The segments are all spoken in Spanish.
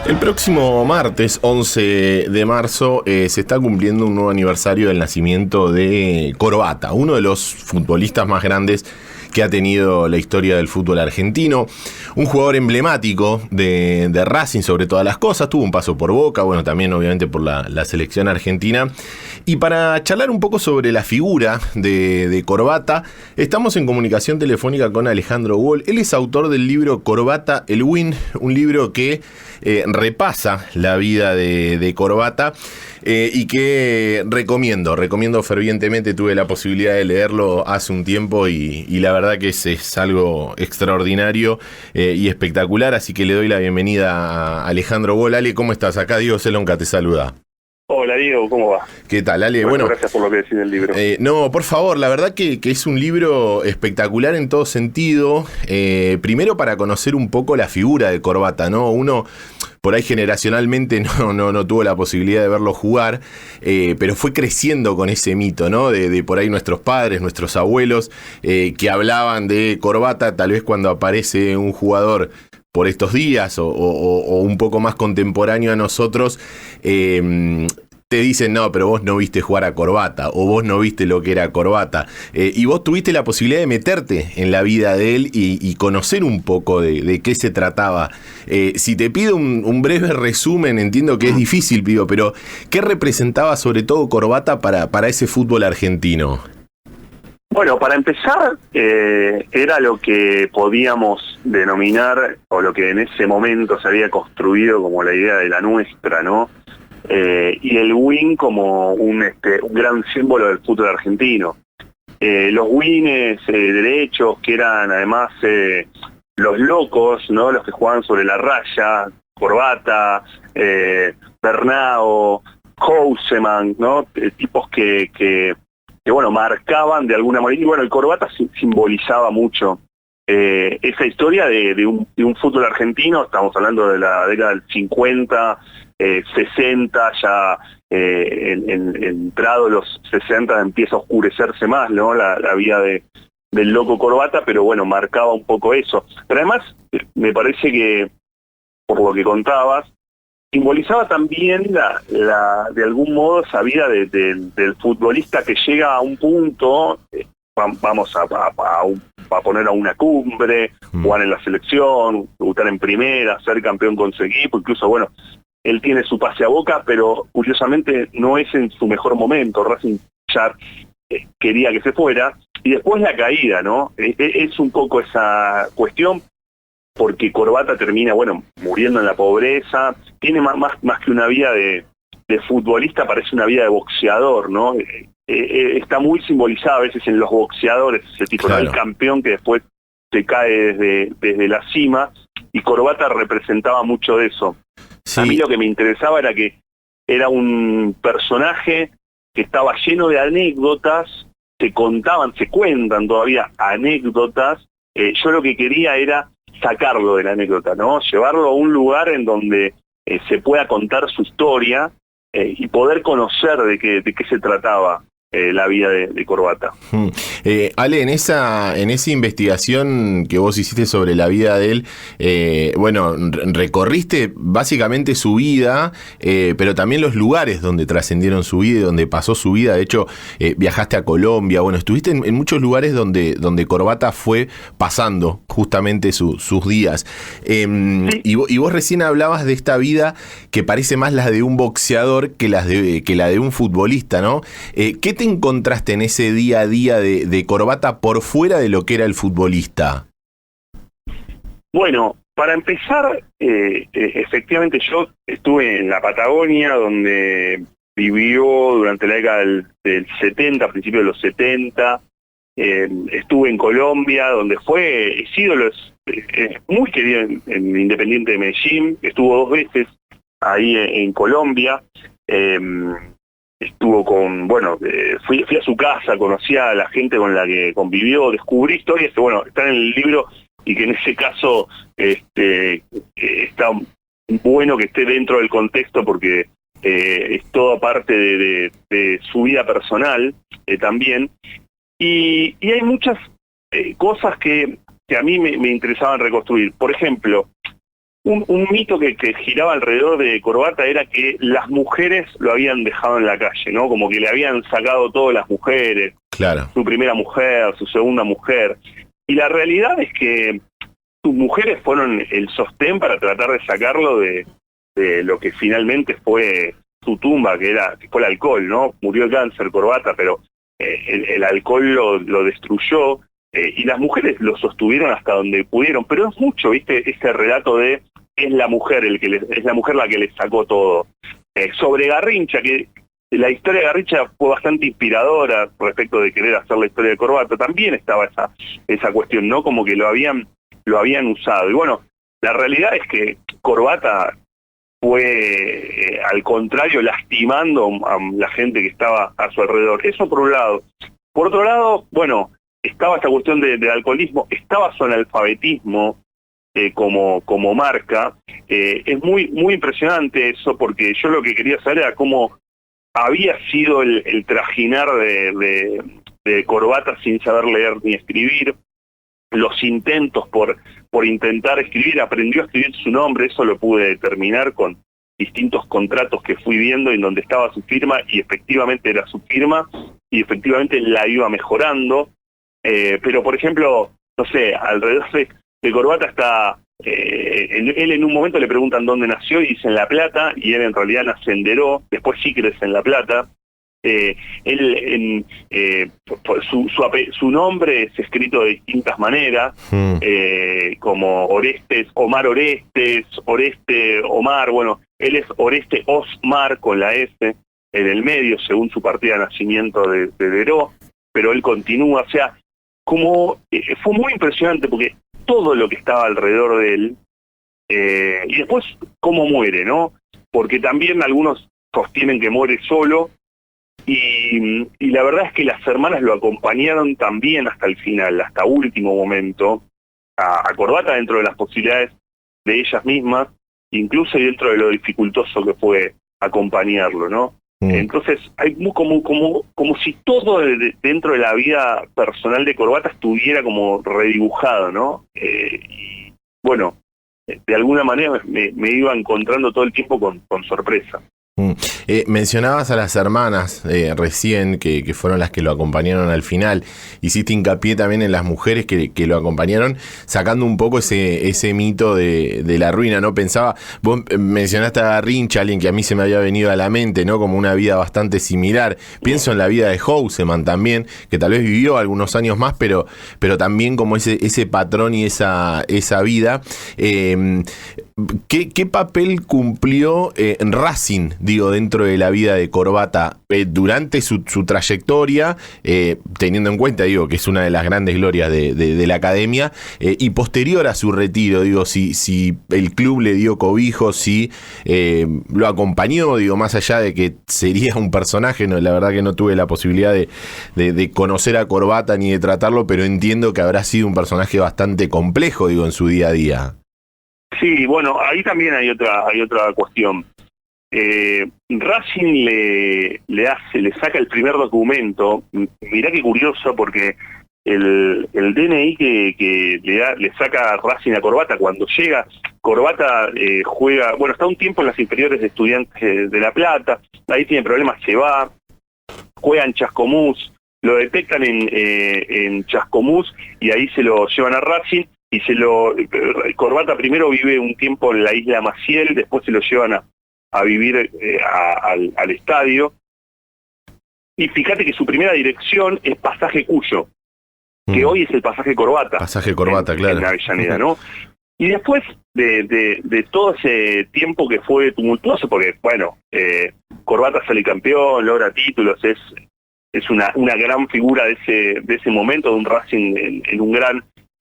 El próximo martes, 11 de marzo, se está cumpliendo un nuevo aniversario del nacimiento de Corbata, uno de los futbolistas más grandes que ha tenido la historia del fútbol argentino. Un jugador emblemático de Racing sobre todas las cosas, tuvo un paso por Boca, bueno, también obviamente por la selección argentina. Y para charlar un poco sobre la figura de Corbata, estamos en comunicación telefónica con Alejandro Wall. Él es autor del libro Corbata, el Win, un libro que repasa la vida de Corbata y que recomiendo fervientemente. Tuve la posibilidad de leerlo hace un tiempo y la verdad que es algo extraordinario y espectacular, así que le doy la bienvenida a Alejandro Wall. Ale, ¿cómo estás? Acá Diego Celonca te saluda. Hola Diego, ¿cómo va? ¿Qué tal, Ale? Bueno, gracias por lo que decís del libro. No, por favor, la verdad que es un libro espectacular en todo sentido. Primero para conocer un poco la figura de Corbata, ¿no? Uno por ahí generacionalmente no tuvo la posibilidad de verlo jugar, pero fue creciendo con ese mito, ¿no? De por ahí nuestros padres, nuestros abuelos, que hablaban de Corbata, tal vez cuando aparece un jugador por estos días o un poco más contemporáneo a nosotros, te dicen, no, pero vos no viste jugar a Corbata, o vos no viste lo que era Corbata, y vos tuviste la posibilidad de meterte en la vida de él y conocer un poco de qué se trataba. Si te pido un breve resumen, entiendo que es difícil, pido, pero ¿qué representaba sobre todo Corbata para ese fútbol argentino? Bueno, para empezar, era lo que podíamos denominar, o lo que en ese momento se había construido como la idea de la nuestra, ¿no? Y el win como un gran símbolo del fútbol argentino. Los wines derechos, que eran además los locos, ¿no? Los que jugaban sobre la raya, Corbata, Bernao, Houseman, ¿no? Tipos que bueno, marcaban de alguna manera, y bueno, el Corbata simbolizaba mucho esa historia de un fútbol argentino. Estamos hablando de la década del 50, 60, ya entrado los 60 empieza a oscurecerse más, ¿no? La vida del loco Corbata, pero bueno, marcaba un poco eso. Pero además, me parece que, por lo que contabas, simbolizaba también de algún modo esa vida del futbolista que llega a un punto, vamos a poner a una cumbre, jugar en la selección, debutar en primera, ser campeón con su equipo, incluso, bueno, él tiene su pase a Boca, pero curiosamente no es en su mejor momento. Racing ya quería que se fuera, y después la caída, ¿no? Es un poco esa cuestión, porque Corbata termina, bueno, muriendo en la pobreza. Tiene más que una vida de futbolista, parece una vida de boxeador, ¿no? Está muy simbolizada a veces en los boxeadores, ese tipo, claro, ¿no? El campeón que después se cae desde la cima, y Corbata representaba mucho de eso. Sí. A mí lo que me interesaba era que era un personaje que estaba lleno de anécdotas, se cuentan todavía anécdotas. Yo lo que quería era sacarlo de la anécdota, ¿no? Llevarlo a un lugar en donde se pueda contar su historia y poder conocer de qué se trataba la vida de Corbata. Ale, en esa investigación que vos hiciste sobre la vida de él, bueno, recorriste básicamente su vida, pero también los lugares donde trascendieron su vida y donde pasó su vida. De hecho, viajaste a Colombia, bueno, estuviste en muchos lugares donde Corbata fue pasando justamente sus días. Sí. Y vos recién hablabas de esta vida que parece más la de un boxeador que la de un futbolista, ¿no? ¿Qué te encontraste en ese día a día de Corbata por fuera de lo que era el futbolista? Bueno, para empezar, efectivamente yo estuve en la Patagonia, donde vivió durante la década del 70, a principios de los 70. Estuve en Colombia, donde es ídolo, es muy querido en Independiente de Medellín. Estuvo 2 veces ahí en Colombia. Estuvo fui a su casa, conocí a la gente con la que convivió, descubrí historias que, bueno, están en el libro, y que en ese caso está bueno que esté dentro del contexto, porque es toda parte de su vida personal también. Y hay muchas cosas que a mí me interesaban reconstruir. Por ejemplo, un mito que giraba alrededor de Corbata era que las mujeres lo habían dejado en la calle, ¿no? Como que le habían sacado todas las mujeres, Claro. su primera mujer, su segunda mujer. Y la realidad es que sus mujeres fueron el sostén para tratar de sacarlo de lo que finalmente fue su tumba, que fue el alcohol, ¿no? Murió de cáncer Corbata, pero el alcohol lo destruyó, y las mujeres lo sostuvieron hasta donde pudieron. Pero es mucho, ¿viste? Ese relato de es la mujer es la mujer la que le sacó todo. Sobre Garrincha, que la historia de Garrincha fue bastante inspiradora respecto de querer hacer la historia de Corbata, también estaba esa cuestión, ¿no? Como que lo habían usado. Y bueno, la realidad es que Corbata fue, al contrario, lastimando a la gente que estaba a su alrededor. Eso por un lado. Por otro lado, bueno, estaba esta cuestión del alcoholismo, estaba su analfabetismo como marca. Es muy impresionante eso, porque yo lo que quería saber era cómo había sido el trajinar de Corbata sin saber leer ni escribir, los intentos por intentar escribir. Aprendió a escribir su nombre, eso lo pude determinar con distintos contratos que fui viendo en donde estaba su firma, y efectivamente era su firma, y efectivamente la iba mejorando. Pero por ejemplo, no sé, alrededor de Corbata está, él en un momento le preguntan dónde nació y dice en La Plata, y él en realidad nace en Deró, después sí crece en La Plata. Su nombre es escrito de distintas maneras, como Orestes, Omar Orestes, Oreste Omar. Bueno, él es Oreste Osmar con la S en el medio, según su partida de nacimiento de Deró, pero él continúa. O sea, como fue muy impresionante, porque todo lo que estaba alrededor de él, y después cómo muere, ¿no? Porque también algunos sostienen que muere solo, y la verdad es que las hermanas lo acompañaron también hasta el final, hasta último momento, a Corbata, dentro de las posibilidades de ellas mismas, incluso dentro de lo dificultoso que fue acompañarlo, ¿no? Entonces hay como si todo dentro de la vida personal de Corbata estuviera como redibujado, ¿no? Y bueno, de alguna manera me iba encontrando todo el tiempo con sorpresa. Mencionabas a las hermanas recién, que fueron las que lo acompañaron al final. Hiciste hincapié también en las mujeres que lo acompañaron, sacando un poco ese mito de la ruina, ¿no? Pensaba, vos mencionaste a Garrincha, alguien que a mí se me había venido a la mente, ¿no? Como una vida bastante similar. Pienso en la vida de Houseman también, que tal vez vivió algunos años más, pero también como ese patrón y esa vida. ¿Qué papel cumplió Racing, digo, dentro de la vida de Corbata durante su trayectoria, teniendo en cuenta, digo, que es una de las grandes glorias de la academia, y posterior a su retiro, digo, si el club le dio cobijo, si lo acompañó, digo, más allá de que sería un personaje, no, la verdad que no tuve la posibilidad de conocer a Corbata ni de tratarlo, pero entiendo que habrá sido un personaje bastante complejo, digo, en su día a día. Sí, bueno, ahí también hay otra cuestión. Racing le saca el primer documento. Mirá qué curioso, porque el DNI que le saca Racing a Corbata cuando llega, Corbata juega, bueno, está un tiempo en las inferiores de Estudiantes de La Plata, ahí tiene problemas, se va, juega en Chascomús, lo detectan en Chascomús y ahí se lo llevan a Racing. Y Corbata primero vive un tiempo en la isla Maciel, después se lo llevan a vivir al estadio. Y fíjate que su primera dirección es Pasaje Cuyo, que hoy es el Pasaje Corbata. Pasaje Corbata, claro. En Avellaneda, ¿no? Y después de todo ese tiempo que fue tumultuoso, porque, bueno, Corbata sale campeón, logra títulos, es una gran figura de ese momento, de un Racing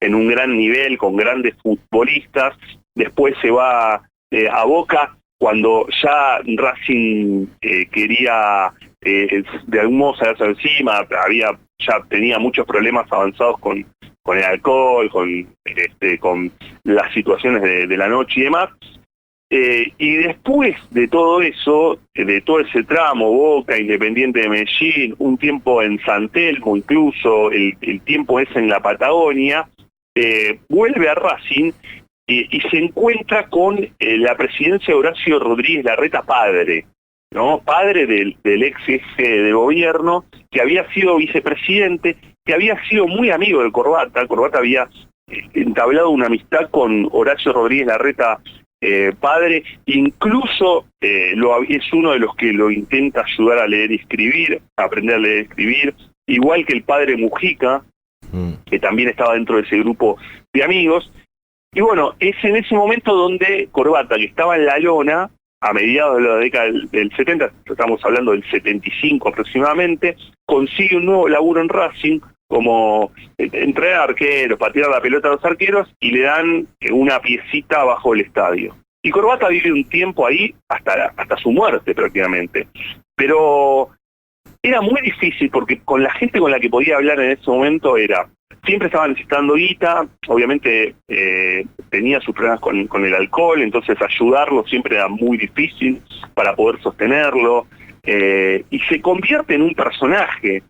en un gran nivel, con grandes futbolistas. Después se va a Boca, cuando ya Racing quería de algún modo sacarse encima, ya tenía muchos problemas avanzados con el alcohol, con las situaciones de la noche y demás. Y después de todo eso, de todo ese tramo, Boca, Independiente de Medellín, un tiempo en San Telmo, incluso el tiempo ese en la Patagonia, vuelve a Racing y se encuentra con la presidencia de Horacio Rodríguez Larreta padre, ¿no? Padre del ex jefe de gobierno, que había sido vicepresidente, que había sido muy amigo de Corbata. Corbata había entablado una amistad con Horacio Rodríguez Larreta padre, incluso es uno de los que lo intenta ayudar a leer y escribir, a aprender a leer y escribir, igual que el padre Mujica, que también estaba dentro de ese grupo de amigos. Y bueno, es en ese momento donde Corbata, que estaba en la lona, a mediados de la década del 70, estamos hablando del 75 aproximadamente, consigue un nuevo laburo en Racing, como entrenar arqueros, patear la pelota a los arqueros, y le dan una piecita abajo del estadio. Y Corbata vive un tiempo ahí hasta su muerte prácticamente. Pero era muy difícil porque con la gente con la que podía hablar en ese momento siempre estaban necesitando guita, obviamente tenía sus problemas con el alcohol, entonces ayudarlo siempre era muy difícil para poder sostenerlo, y se convierte en un personaje.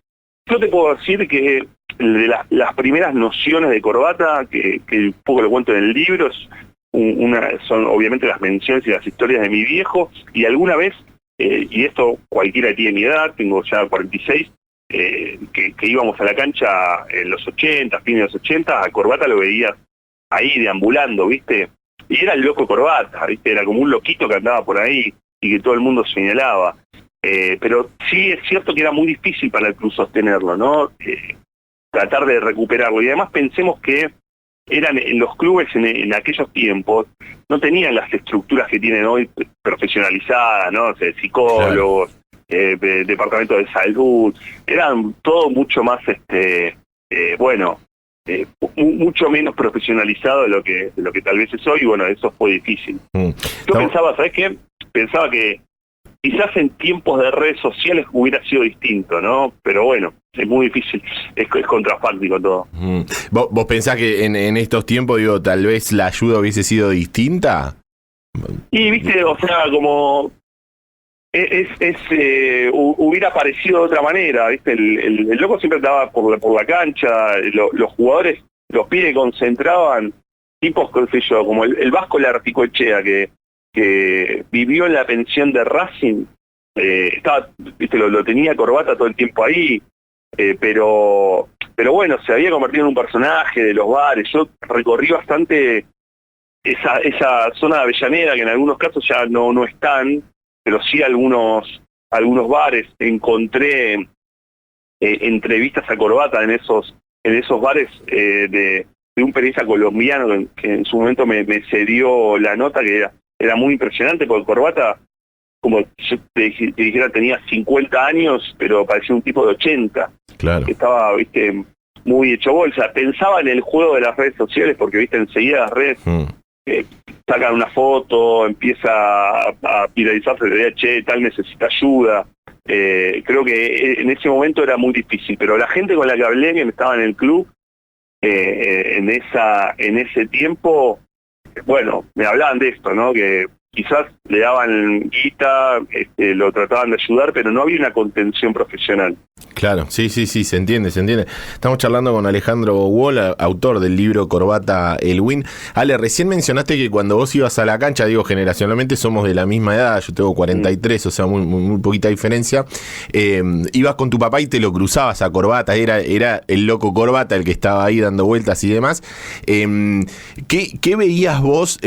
Yo te puedo decir que de las primeras nociones de Corbata, que un poco lo cuento en el libro, son obviamente las menciones y las historias de mi viejo, y alguna vez, y esto cualquiera tiene mi edad, tengo ya 46, que íbamos a la cancha en los 80, fines de los 80, a Corbata lo veías ahí deambulando, ¿viste? Y era el loco Corbata, ¿viste? Era como un loquito que andaba por ahí y que todo el mundo señalaba. Pero sí es cierto que era muy difícil para el club sostenerlo, ¿no? Tratar de recuperarlo. Y además pensemos que eran en los clubes en aquellos tiempos, no tenían las estructuras que tienen hoy profesionalizadas, ¿no? O sea, psicólogos, departamento de salud, eran todo mucho más, mucho menos profesionalizado de lo que tal vez es hoy, y bueno, eso fue difícil. Yo pensaba, ¿sabés qué? Pensaba que quizás en tiempos de redes sociales hubiera sido distinto, ¿no? Pero bueno, es muy difícil, es contrafáctico todo. ¿Vos pensás que en estos tiempos, digo, tal vez la ayuda hubiese sido distinta? Y viste, o sea, como hubiera parecido de otra manera, ¿viste? El loco siempre estaba por la cancha, los jugadores, los pibes concentraban, tipos, qué sé yo, como el Vasco Larticoechea, que vivió en la pensión de Racing, estaba, ¿viste? Lo tenía Corbata todo el tiempo ahí, pero bueno, se había convertido en un personaje de los bares. Yo recorrí bastante esa zona de Avellaneda, que en algunos casos ya no están, pero sí algunos bares. Encontré entrevistas a Corbata en esos bares de un periodista colombiano que en su momento me cedió la nota, que era muy impresionante, porque Corbata, como yo te dijera, tenía 50 años, pero parecía un tipo de 80. Claro. Que estaba, viste, muy hecho bolsa. Pensaba en el juego de las redes sociales, porque, viste, enseguida las redes sacan una foto, empieza a viralizarse, che, tal necesita ayuda. Creo que en ese momento era muy difícil, pero la gente con la que hablé, que estaba en el club, en ese tiempo, bueno, me hablaban de esto, ¿no? Que quizás le daban guita, lo trataban de ayudar, pero no había una contención profesional. Claro, sí, se entiende. Estamos charlando con Alejandro Wall, autor del libro Corbata El Win. Ale, recién mencionaste que cuando vos ibas a la cancha, digo, generacionalmente somos de la misma edad, yo tengo 43, o sea, muy poquita diferencia, ibas con tu papá y te lo cruzabas a Corbata, era el loco Corbata el que estaba ahí dando vueltas y demás. ¿Qué veías vos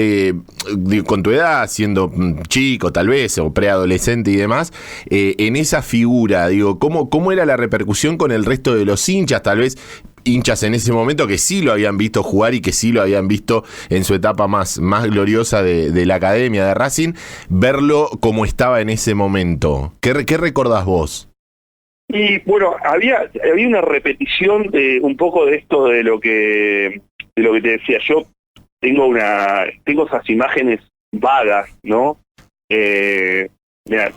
con tu edad, siendo chico tal vez, o preadolescente y demás, en esa figura? Digo, ¿cómo era la repercusión con el resto de los hinchas? Tal vez hinchas en ese momento que sí lo habían visto jugar y que sí lo habían visto en su etapa más gloriosa de la academia de Racing, verlo como estaba en ese momento. ¿Qué recordás vos? Y bueno, había una repetición de un poco de esto de lo que te decía. Yo tengo esas imágenes vagas, ¿no?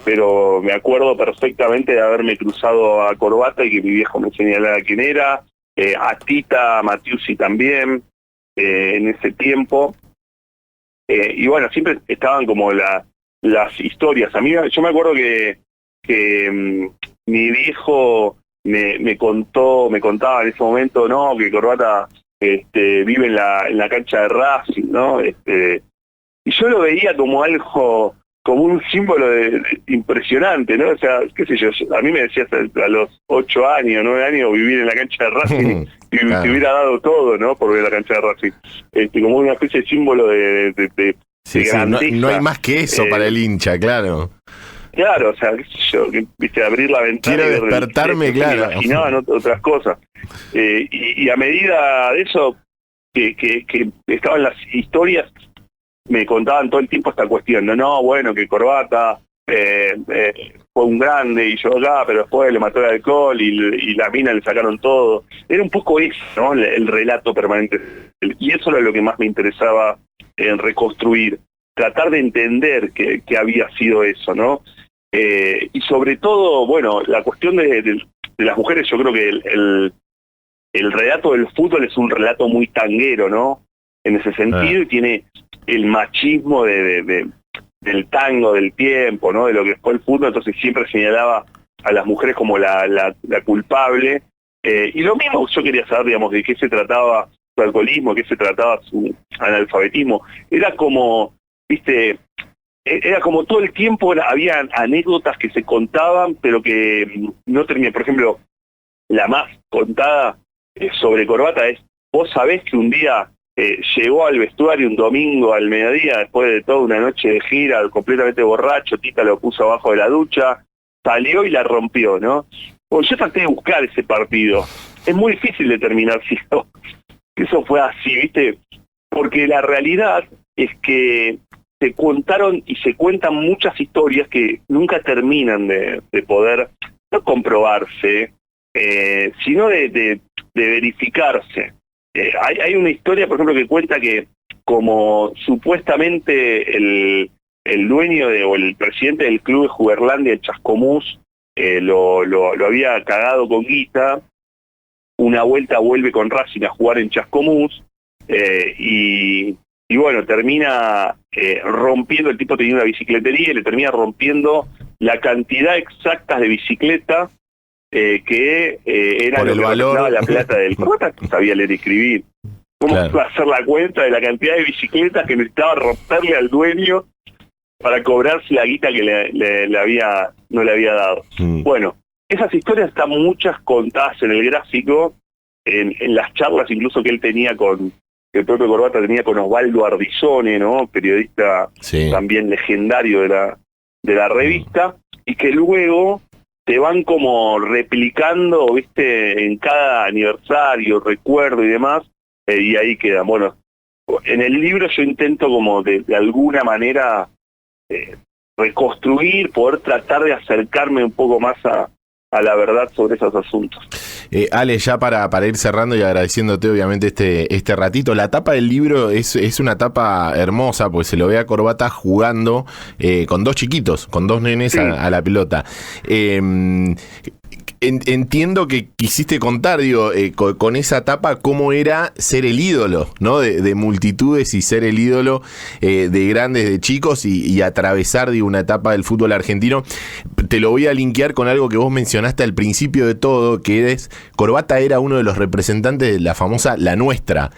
Pero me acuerdo perfectamente de haberme cruzado a Corbata y que mi viejo me señalara quién era, a Tita Matiusi también, en ese tiempo. Y bueno, siempre estaban como las historias. Yo me acuerdo que mi viejo me contaba en ese momento, ¿no? Que Corbata vive en la cancha de Racing, ¿no? Y yo lo veía como algo, como un símbolo impresionante, ¿no? O sea, qué sé yo, a mí me decías a los 8 años, 9 años, vivir en la cancha de Racing y Claro. te hubiera dado todo, ¿no? Por ver la cancha de Racing. Como una especie de símbolo de Sí, sí, grandeza. no hay más que eso para el hincha, claro. Claro, o sea, qué sé yo, viste, abrir la ventana Quiero y ver el despertarme, césped, claro. me imaginaban otras cosas. Y a medida de eso, que estaban las historias, me contaban todo el tiempo esta cuestión, no, bueno, que Corbata fue un grande y yo acá, pero después le mató el alcohol y la mina le sacaron todo. Era un poco eso, ¿no? El relato permanente. Y eso era lo que más me interesaba en reconstruir, tratar de entender qué había sido eso, ¿no? Y sobre todo, bueno, la cuestión de las mujeres, yo creo que el relato del fútbol es un relato muy tanguero, ¿no? En ese sentido, y tiene el machismo del tango, del tiempo, ¿no? De lo que fue el fútbol, entonces siempre señalaba a las mujeres como la culpable. Y lo mismo yo quería saber, digamos, de qué se trataba su alcoholismo, de qué se trataba su analfabetismo. Era como, viste, era como todo el tiempo había anécdotas que se contaban, pero que no terminaban. Por ejemplo, la más contada sobre Corbata es, vos sabés que un día llegó al vestuario un domingo al mediodía, después de toda una noche de gira, completamente borracho, Tita lo puso abajo de la ducha, salió y la rompió, ¿no? Bueno, yo traté de buscar ese partido. Es muy difícil determinar si eso fue así, ¿viste? Porque la realidad es que se contaron y se cuentan muchas historias que nunca terminan de poder, no comprobarse, sino de verificarse. Hay una historia, por ejemplo, que cuenta que como supuestamente el dueño o el presidente del club de Juberlandia, el Chascomús, lo había cagado con guita, una vuelta vuelve con Racing a jugar en Chascomús, y bueno, termina rompiendo, el tipo tenía una bicicletería y le termina rompiendo la cantidad exacta de bicicleta que era por lo el que valor, representaba la plata del Corbata, que sabía leer y escribir. ¿Cómo claro, iba a hacer la cuenta de la cantidad de bicicletas que necesitaba romperle al dueño para cobrarse la guita que no le había dado? Bueno, esas historias están muchas contadas en el gráfico, en las charlas incluso que él tenía que el propio Corbata tenía con Osvaldo Ardizone, ¿no? Periodista también legendario de la revista, y que luego te van como replicando, viste, en cada aniversario, recuerdo y demás, y ahí quedan. Bueno, en el libro yo intento como de alguna manera reconstruir, poder tratar de acercarme un poco más a la verdad sobre esos asuntos. Ale, ya para ir cerrando y agradeciéndote obviamente este ratito, la tapa del libro es una tapa hermosa, porque se lo ve a Corbata jugando con dos chiquitos, con dos nenes Sí. a la pelota. Entiendo que quisiste contar, digo, con esa tapa cómo era ser el ídolo, ¿no? De multitudes y ser el ídolo de grandes, de chicos y atravesar, digo, una etapa del fútbol argentino. Te lo voy a linkear con algo que vos mencionaste al principio de todo, que es Corbata era uno de los representantes de la famosa La Nuestra.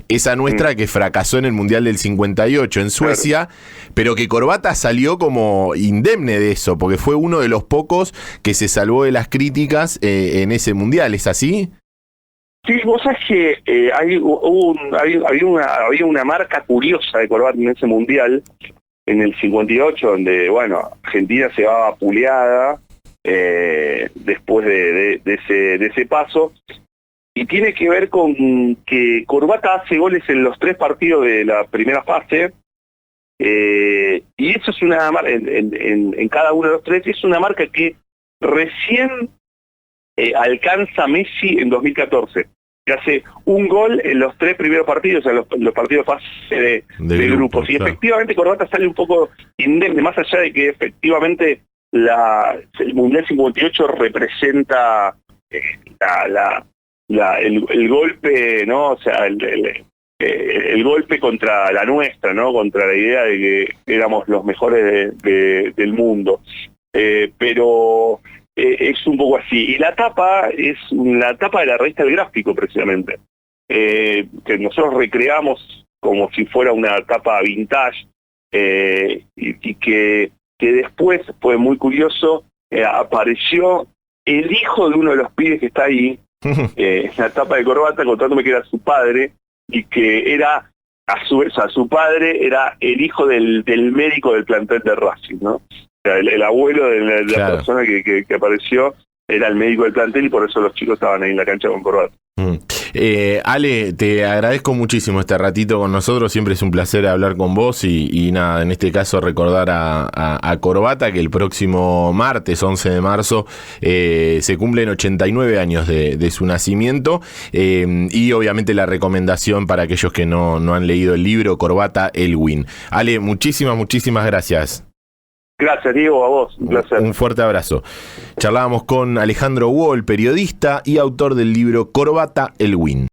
Esa nuestra que fracasó en el Mundial del 58 en Suecia, pero que Corbata salió como indemne de eso, porque fue uno de los pocos que se salvó de las críticas en ese Mundial, ¿es así? Sí, vos sabés que había una marca curiosa de Corbata en ese Mundial, en el 58, donde, bueno, Argentina se va vapuleada después de ese paso, y tiene que ver con que Corbata hace goles en los 3 partidos de la primera fase, y eso es una marca, en cada uno de los 3, es una marca que recién alcanza Messi en 2014, que hace un gol en los 3 primeros partidos, en los partidos de fase de grupos, y efectivamente Corbata sale un poco indemne, más allá de que efectivamente el Mundial 58 representa el golpe, ¿no? O sea, el golpe contra la nuestra, ¿no? Contra la idea de que éramos los mejores del mundo. Pero es un poco así. Y la tapa es la tapa de la revista El Gráfico, precisamente. que nosotros recreamos como si fuera una tapa vintage, y que después fue muy curioso, apareció el hijo de uno de los pibes que está ahí, en la tapa de Corbata, contándome que era su padre, y que era, a su vez, su padre era el hijo del médico del plantel de Racing, ¿no? O sea, el abuelo de la Claro. persona que apareció era el médico del plantel, y por eso los chicos estaban ahí en la cancha con Corbata. Ale, te agradezco muchísimo este ratito con nosotros, siempre es un placer hablar con vos y nada, en este caso recordar a Corbata que el próximo martes 11 de marzo se cumplen 89 años de su nacimiento, y obviamente la recomendación para aquellos que no han leído el libro, Corbata Elwin. Ale, muchísimas gracias. Gracias, Diego, a vos, un placer. Un fuerte abrazo. Charlábamos con Alejandro Wall, periodista y autor del libro Corbata Elwin.